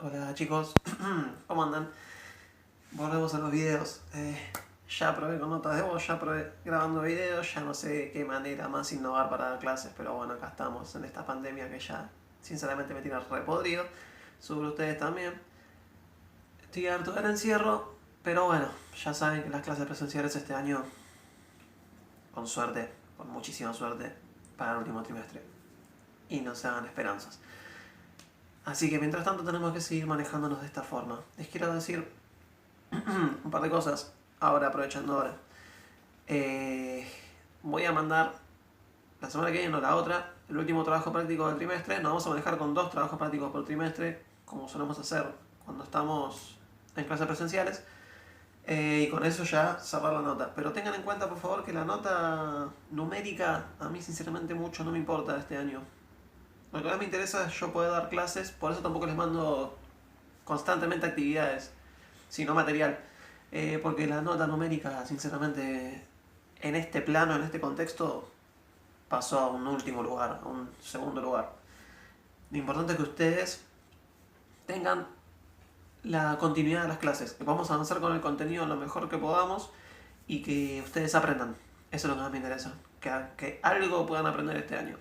Hola chicos, ¿cómo andan? Volvemos a los videos. Ya probé con notas de voz, ya probé grabando videos, ya no sé de qué manera más innovar para dar clases, pero bueno, acá estamos en esta pandemia que ya sinceramente me tiene repodrido. Sobre ustedes también. Estoy harto del encierro, pero bueno, ya saben que las clases presenciales este año, con suerte, con muchísima suerte, para el último trimestre. Y no se hagan esperanzas. Así que mientras tanto tenemos que seguir manejándonos de esta forma. Les quiero decir un par de cosas, ahora aprovechando ahora. Voy a mandar la semana que viene o la otra el último trabajo práctico del trimestre. Nos vamos a manejar con 2 trabajos prácticos por trimestre, como solemos hacer cuando estamos en clases presenciales. Y con eso ya cerrar la nota. Pero tengan en cuenta, por favor, que la nota numérica a mí sinceramente mucho no me importa este año. Lo que más me interesa es yo poder dar clases, por eso tampoco les mando constantemente actividades, sino material. Porque la nota numérica, sinceramente, en este plano, en este contexto, pasó a un último lugar, a un segundo lugar. Lo importante es que ustedes tengan la continuidad de las clases, que podamos avanzar con el contenido lo mejor que podamos y que ustedes aprendan. Eso es lo que más me interesa. Que algo puedan aprender este año.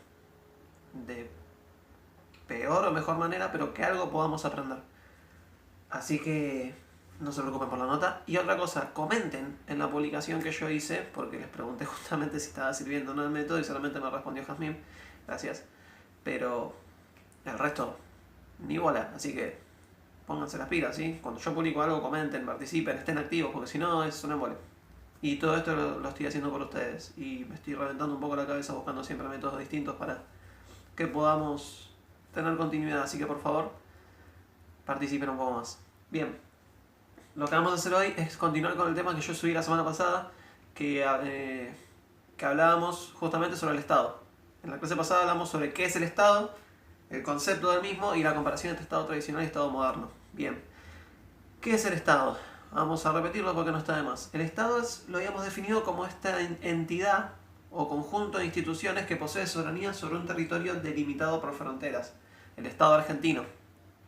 De peor o mejor manera, pero que algo podamos aprender. Así que no se preocupen por la nota. Y otra cosa, comenten en la publicación que yo hice, porque les pregunté justamente si estaba sirviendo o no el método y solamente me respondió Jazmín. Gracias. Pero el resto, ni bola. Así que pónganse las pilas, ¿sí? Cuando yo publico algo, comenten, participen, estén activos, porque si no es un embole. Y todo esto lo estoy haciendo por ustedes. Y me estoy reventando un poco la cabeza buscando siempre métodos distintos para que podamos tener continuidad. Así que por favor, participen un poco más. Bien, lo que vamos a hacer hoy es continuar con el tema que yo subí la semana pasada, que hablábamos justamente sobre el Estado. En la clase pasada hablamos sobre qué es el Estado, el concepto del mismo y la comparación entre Estado tradicional y Estado moderno. Bien, ¿qué es el Estado? Vamos a repetirlo porque no está de más. El Estado lo habíamos definido como esta entidad o conjunto de instituciones que posee soberanía sobre un territorio delimitado por fronteras. El Estado argentino,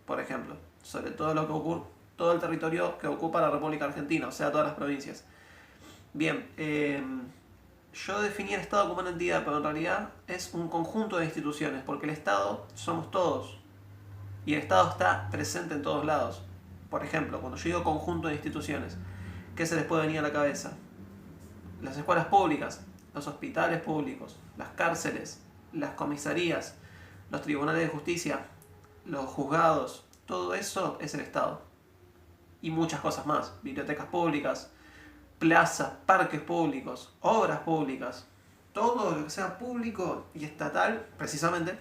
por ejemplo, sobre todo lo que ocurre, todo el territorio que ocupa la República Argentina, o sea, todas las provincias. Bien, yo definí el Estado como una entidad, pero en realidad es un conjunto de instituciones, porque el Estado somos todos, y el Estado está presente en todos lados. Por ejemplo, cuando yo digo conjunto de instituciones, ¿qué se les puede venir a la cabeza? Las escuelas públicas, los hospitales públicos, las cárceles, las comisarías, los tribunales de justicia, los juzgados, todo eso es el Estado. Y muchas cosas más, bibliotecas públicas, plazas, parques públicos, obras públicas, todo lo que sea público y estatal, precisamente,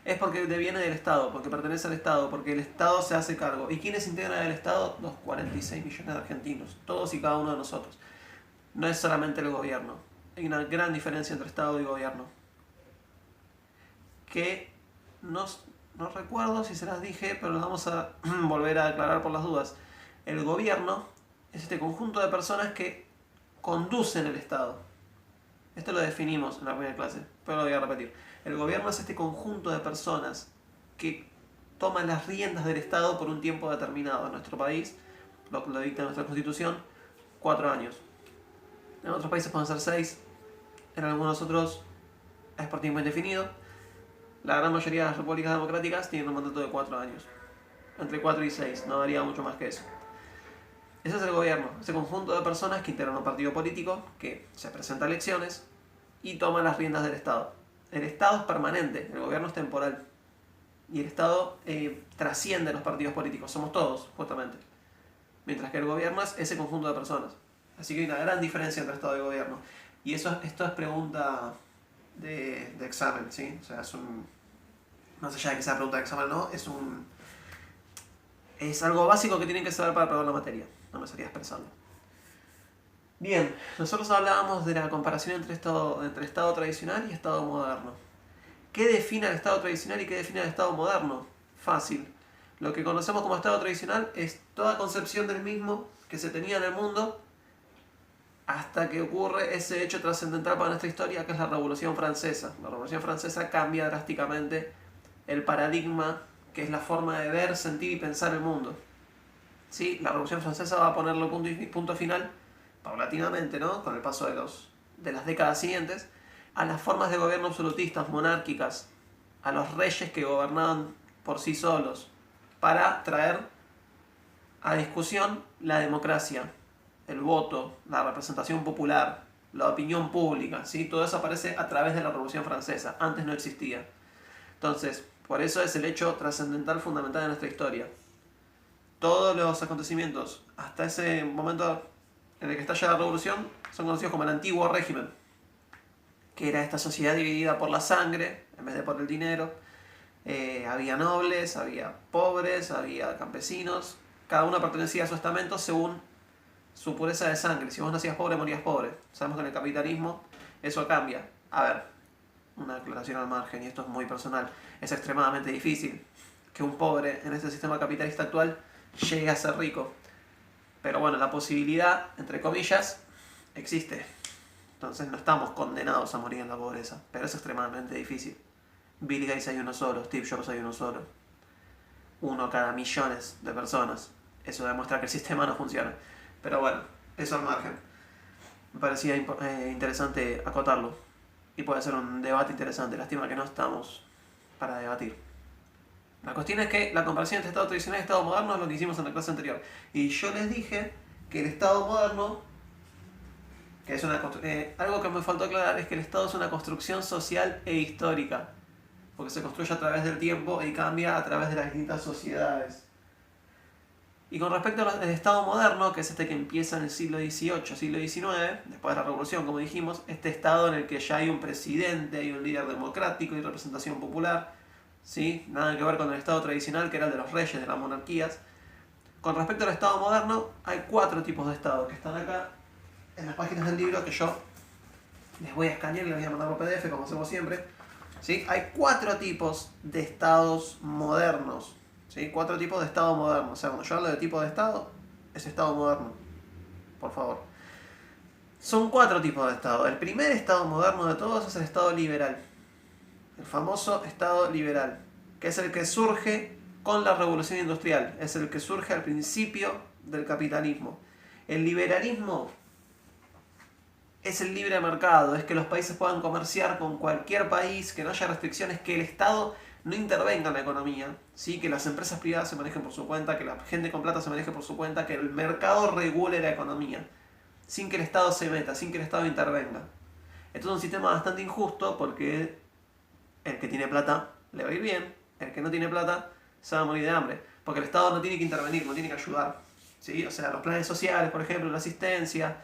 es porque deviene del Estado, porque pertenece al Estado, porque el Estado se hace cargo. ¿Y quiénes integran el Estado? Los 46 millones de argentinos, todos y cada uno de nosotros. No es solamente el gobierno. Hay una gran diferencia entre Estado y gobierno. Que no recuerdo si se las dije, pero las vamos a volver a aclarar por las dudas. El gobierno es este conjunto de personas que conducen el Estado. Esto lo definimos en la primera clase, pero lo voy a repetir. El gobierno es este conjunto de personas que toman las riendas del Estado por un tiempo determinado. En nuestro país, lo dicta nuestra Constitución, 4 años. En otros países pueden ser 6, en algunos otros es por tiempo indefinido. La gran mayoría de las repúblicas democráticas tienen un mandato de 4 años. Entre 4 y 6, no varía mucho más que eso. Ese es el gobierno, ese conjunto de personas que integran un partido político, que se presenta a elecciones y toma las riendas del Estado. El Estado es permanente, el gobierno es temporal. Y el Estado trasciende los partidos políticos, somos todos, justamente. Mientras que el gobierno es ese conjunto de personas. Así que hay una gran diferencia entre Estado y gobierno. Y esto es pregunta de examen, ¿sí? O sea, es un... Más allá de que sea pregunta de examen o no, es algo básico que tienen que saber para aprobar la materia. No me salía expresarlo. Bien, nosotros hablábamos de la comparación entre Estado tradicional y Estado moderno. ¿Qué define al Estado tradicional y qué define al Estado moderno? Fácil. Lo que conocemos como Estado tradicional es toda concepción del mismo que se tenía en el mundo hasta que ocurre ese hecho trascendental para nuestra historia, que es la Revolución Francesa. La Revolución Francesa cambia drásticamente el paradigma que es la forma de ver, sentir y pensar el mundo. ¿Sí? La Revolución Francesa va a ponerle punto final, paulatinamente, ¿no? Con el paso de las décadas siguientes, a las formas de gobierno absolutistas, monárquicas, a los reyes que gobernaban por sí solos, para traer a discusión la democracia, el voto, la representación popular, la opinión pública, ¿sí? Todo eso aparece a través de la Revolución Francesa, antes no existía. Entonces, por eso es el hecho trascendental fundamental de nuestra historia. Todos los acontecimientos hasta ese momento en el que estalla la revolución son conocidos como el antiguo régimen, que era esta sociedad dividida por la sangre en vez de por el dinero. Había nobles, había pobres, había campesinos, cada uno pertenecía a su estamento según su pureza de sangre. Si vos nacías pobre, morías pobre. Sabemos que en el capitalismo eso cambia. A ver, una aclaración al margen, y esto es muy personal, es extremadamente difícil que un pobre en este sistema capitalista actual llegue a ser rico. Pero bueno, la posibilidad, entre comillas, existe. Entonces no estamos condenados a morir en la pobreza, pero es extremadamente difícil. Bill Gates hay uno solo, Steve Jobs hay uno solo. Uno cada millones de personas. Eso demuestra que el sistema no funciona. Pero bueno, eso al margen. Me parecía interesante acotarlo. Y puede ser un debate interesante. Lástima que no estamos para debatir. La cuestión es que la comparación entre Estado tradicional y Estado moderno es lo que hicimos en la clase anterior. Y yo les dije que el Estado moderno, que es algo que me faltó aclarar, es que el Estado es una construcción social e histórica. Porque se construye a través del tiempo y cambia a través de las distintas sociedades. Y con respecto al Estado moderno, que es este que empieza en el siglo XVIII, siglo XIX, después de la Revolución, como dijimos, este Estado en el que ya hay un presidente, hay un líder democrático y representación popular, ¿sí? Nada que ver con el Estado tradicional, que era el de los reyes, de las monarquías. Con respecto al Estado moderno, hay 4 tipos de Estado que están acá en las páginas del libro, que yo les voy a escanear y les voy a mandar por PDF, como hacemos siempre. ¿Sí? Hay 4 tipos de Estados modernos. ¿Sí? 4 tipos de Estado moderno. O sea, cuando yo hablo de tipo de Estado, es Estado moderno. Por favor. Son 4 tipos de Estado. El primer Estado moderno de todos es el Estado liberal. El famoso Estado liberal. Que es el que surge con la Revolución Industrial. Es el que surge al principio del capitalismo. El liberalismo es el libre mercado. Es que los países puedan comerciar con cualquier país, que no haya restricciones, que el Estado no intervenga en la economía, ¿sí? Que las empresas privadas se manejen por su cuenta, que la gente con plata se maneje por su cuenta, que el mercado regule la economía, sin que el Estado se meta, sin que el Estado intervenga. Esto es un sistema bastante injusto porque el que tiene plata le va a ir bien, el que no tiene plata se va a morir de hambre, porque el Estado no tiene que intervenir, no tiene que ayudar, ¿sí? O sea, los planes sociales, por ejemplo, la asistencia,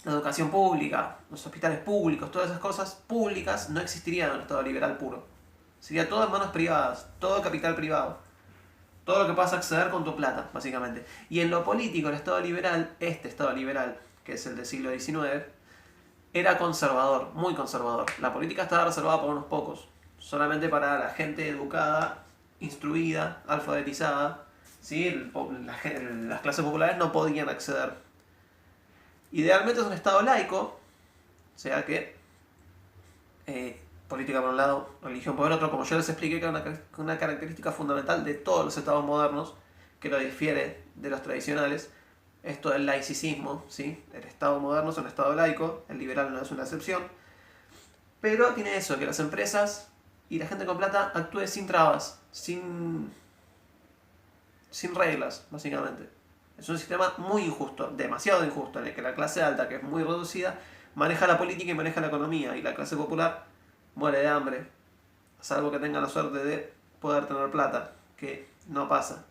la educación pública, los hospitales públicos, todas esas cosas públicas no existirían en un Estado liberal puro. Sería todo en manos privadas, todo capital privado. Todo lo que puedas acceder con tu plata, básicamente. Y en lo político, el Estado liberal, este Estado liberal, que es el del siglo XIX, era conservador, muy conservador. La política estaba reservada por unos pocos. Solamente para la gente educada, instruida, alfabetizada. ¿Sí? Las clases populares no podían acceder. Idealmente es un Estado laico, o sea que política por un lado, religión por el otro, como yo les expliqué, que es una característica fundamental de todos los Estados modernos, que lo difiere de los tradicionales, esto del laicismo, ¿sí? El Estado moderno es un Estado laico, el liberal no es una excepción, pero tiene eso, que las empresas y la gente con plata actúe sin trabas, sin reglas, básicamente. Es un sistema muy injusto, demasiado injusto, en el que la clase alta, que es muy reducida, maneja la política y maneja la economía, y la clase popular muere de hambre, salvo que tenga la suerte de poder tener plata, que no pasa.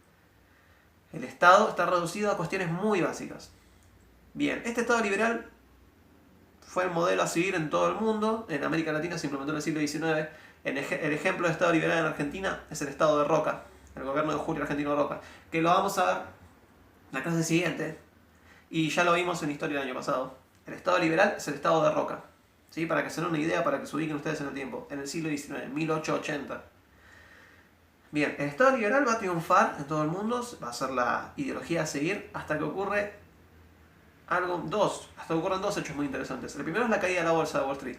El Estado está reducido a cuestiones muy básicas. Bien, este Estado liberal fue el modelo a seguir en todo el mundo. En América Latina se implementó en el siglo XIX. El ejemplo de Estado liberal en Argentina es el Estado de Roca, el gobierno de Julio Argentino Roca, que lo vamos a ver la clase siguiente, y ya lo vimos en historia del año pasado. El Estado liberal es el Estado de Roca, ¿sí? Para que se den una idea, para que se ubiquen ustedes en el tiempo, en el siglo XIX, 1880. Bien, el Estado liberal va a triunfar en todo el mundo, va a ser la ideología a seguir, hasta que ocurren 2 hechos muy interesantes. El primero es la caída de la bolsa de Wall Street.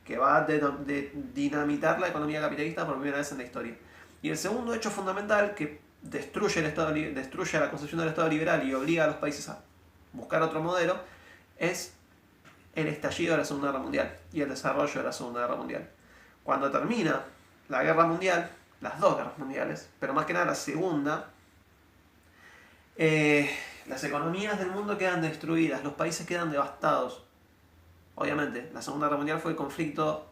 que va a dinamitar la economía capitalista por primera vez en la historia. Y el segundo hecho fundamental que destruye la concepción del Estado liberal y obliga a los países a buscar otro modelo es el estallido de la Segunda Guerra Mundial y el desarrollo de la Segunda Guerra Mundial. Cuando termina la Guerra Mundial, las dos guerras mundiales, pero más que nada la segunda, las economías del mundo quedan destruidas, los países quedan devastados. Obviamente, la Segunda Guerra Mundial fue el conflicto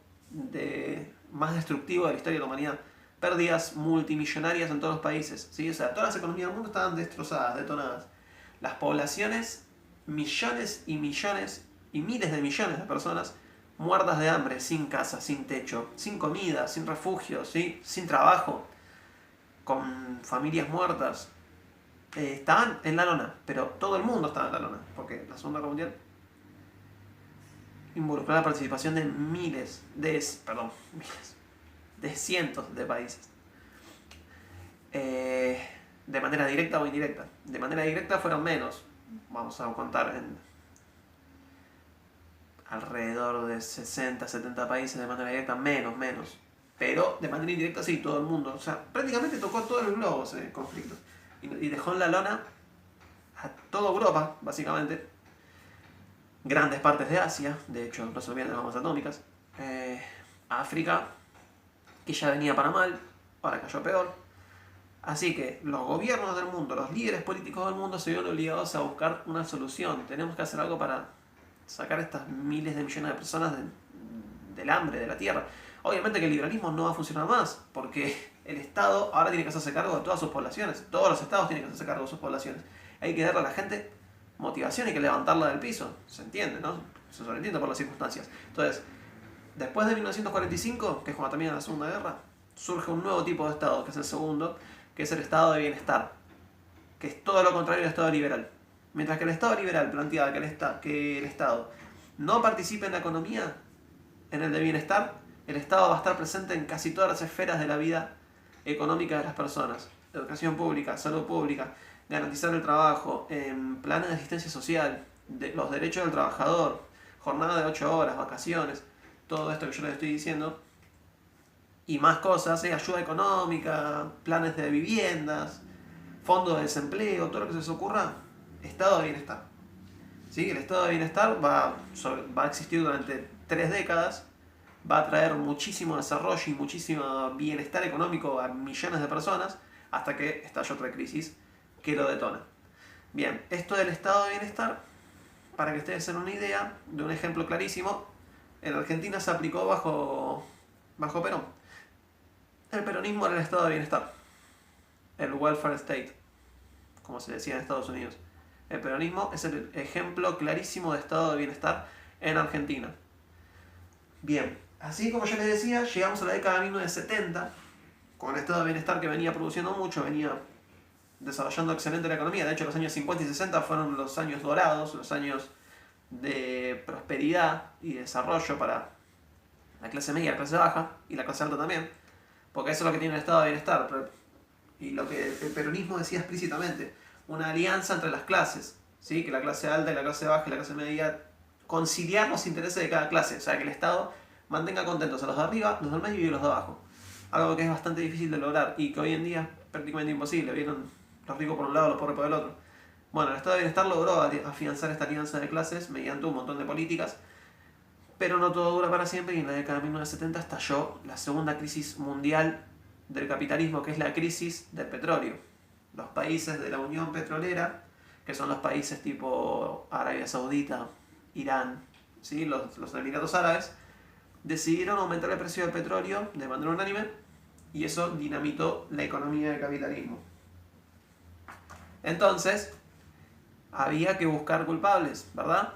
más destructivo de la historia de la humanidad. Pérdidas multimillonarias en todos los países, ¿sí? O sea, todas las economías del mundo estaban destrozadas, detonadas. Las poblaciones, millones y millones y miles de millones de personas muertas de hambre, sin casa, sin techo, sin comida, sin refugio, ¿sí? Sin trabajo, con familias muertas. Estaban en la lona, pero todo el mundo estaba en la lona, porque la Segunda Guerra Mundial involucró la participación de de cientos de países. De manera directa o indirecta. De manera directa fueron menos, vamos a contar en alrededor de 60, 70 países, de manera directa menos. Pero de manera indirecta sí, todo el mundo. O sea, prácticamente tocó todo el globo ese conflicto. Y dejó en la lona a toda Europa, básicamente. Grandes partes de Asia, de hecho no se olviden de las bombas atómicas. África, que ya venía para mal, ahora cayó peor. Así que los gobiernos del mundo, los líderes políticos del mundo se vieron obligados a buscar una solución. Tenemos que hacer algo para sacar estas miles de millones de personas del hambre, de la tierra. Obviamente que el liberalismo no va a funcionar más, porque el Estado ahora tiene que hacerse cargo de todas sus poblaciones. Todos los estados tienen que hacerse cargo de sus poblaciones. Hay que darle a la gente motivación, hay que levantarla del piso. Se entiende, ¿no? Se sobreentiende por las circunstancias. Entonces, después de 1945, que es cuando termina la Segunda Guerra, surge un nuevo tipo de Estado, que es el segundo, que es el Estado de bienestar, que es todo lo contrario del Estado liberal. Mientras que el Estado liberal planteaba que el Estado no participe en la economía, en el de bienestar, el Estado va a estar presente en casi todas las esferas de la vida económica de las personas. Educación pública, salud pública, garantizar el trabajo, planes de asistencia social, los derechos del trabajador, jornada de 8 horas, vacaciones, todo esto que yo les estoy diciendo, y más cosas, ayuda económica, planes de viviendas, fondo de desempleo, todo lo que se les ocurra, estado de bienestar. ¿Sí? El estado de bienestar va a existir durante 3 décadas, va a traer muchísimo desarrollo y muchísimo bienestar económico a millones de personas, hasta que estalla otra crisis que lo detona. Bien, esto del estado de bienestar, para que ustedes tengan una idea de un ejemplo clarísimo, en Argentina se aplicó bajo Perón. El peronismo era el estado de bienestar, el welfare state, como se decía en Estados Unidos. El peronismo es el ejemplo clarísimo de estado de bienestar en Argentina. Bien, así como yo les decía, llegamos a la década de 1970, con el estado de bienestar que venía produciendo mucho, venía desarrollando excelente la economía. De hecho, los años 50 y 60 fueron los años dorados, los años de prosperidad y desarrollo para la clase media, la clase baja y la clase alta también, porque eso es lo que tiene el estado de bienestar y lo que el peronismo decía explícitamente, una alianza entre las clases, ¿sí? Que la clase alta y la clase baja y la clase media conciliar los intereses de cada clase, o sea que el Estado mantenga contentos a los de arriba, los del medio y los de abajo, algo que es bastante difícil de lograr y que hoy en día es prácticamente imposible. Vieron los ricos por un lado, los pobres por el otro. Bueno, el estado de bienestar logró afianzar esta alianza de clases mediante un montón de políticas, pero no todo dura para siempre y en la década de 1970 estalló la segunda crisis mundial del capitalismo, que es la crisis del petróleo. Los países de la Unión Petrolera, que son los países tipo Arabia Saudita, Irán, ¿sí? los Emiratos Árabes, decidieron aumentar el precio del petróleo de manera unánime y eso dinamitó la economía del capitalismo. Entonces, había que buscar culpables, ¿verdad?